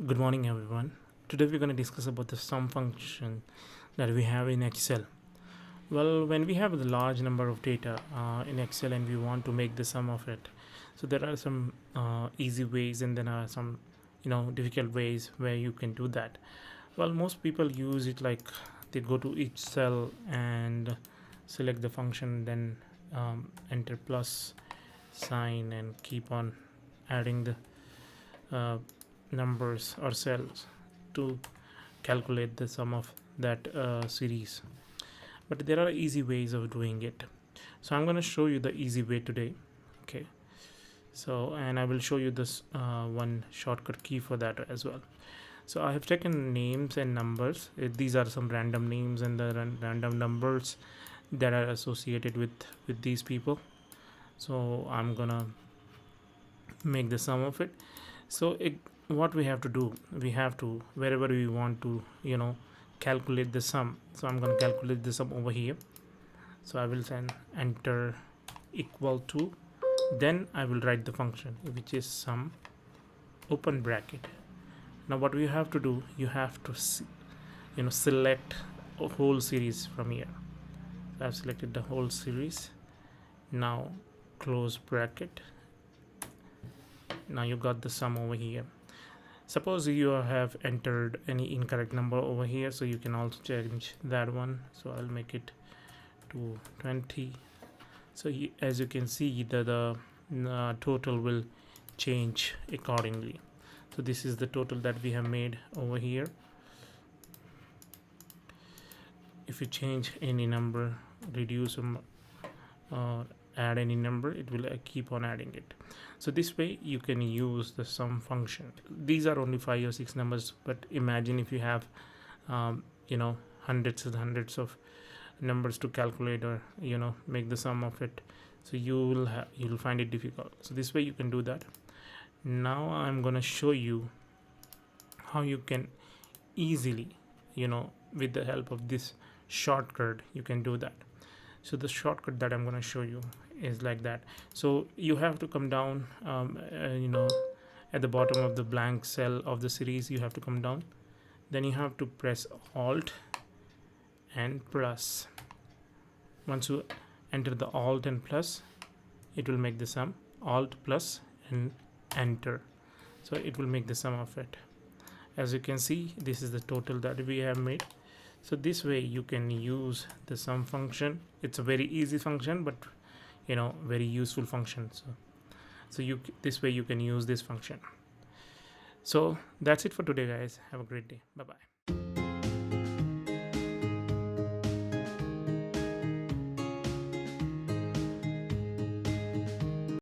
Good morning, everyone. Today we're going to discuss about the sum function that we have in Excel. Well, when we have a large number of data in Excel and we want to make the sum of it, so there are some easy ways and then are some difficult ways where you can do that. Well, most people use it like they go to each cell and select the function, then enter plus sign and keep on adding the uh, numbers or cells to calculate the sum of that series. But there are easy ways of doing it, so I'm going to show you the easy way today. Okay, so and I will show you this one shortcut key for that as well. So I have taken names and numbers. These are some random names and the random numbers that are associated with these people. So I'm gonna make the sum of it. So what we have to do, we have to, wherever we want to calculate the sum, so I'm going to calculate the sum over here. So I will then enter equal to, then I will write the function which is sum open bracket. Now what we have to do, you have to select a whole series from here. So I've selected the whole series. Now close bracket. Now you got the sum over here. Suppose you have entered any incorrect number over here, so you can also change that one. So I'll make it to 20. So as you can see, the total will change accordingly. So this is the total that we have made over here. If you change any number, reduce add any number, it will keep on adding it. So this way you can use the sum function. These are only 5 or 6 numbers, but imagine if you have um, hundreds and hundreds of numbers to calculate or make the sum of it. So you'll find it difficult. So this way you can do that. Now I'm gonna show you how you can easily with the help of this shortcut you can do that. So the shortcut that I'm going to show you is like that. So you have to come down at the bottom of the blank cell of the series, you have to come down, then you have to press alt and plus. Once you enter the alt and plus, it will make the sum. Alt plus and enter, so it will make the sum of it. As you can see, this is the total that we have made. So this way you can use the sum function. It's a very easy function, but very useful function. So you this way you can use this function. So that's it for today, guys. Have a great day. Bye bye.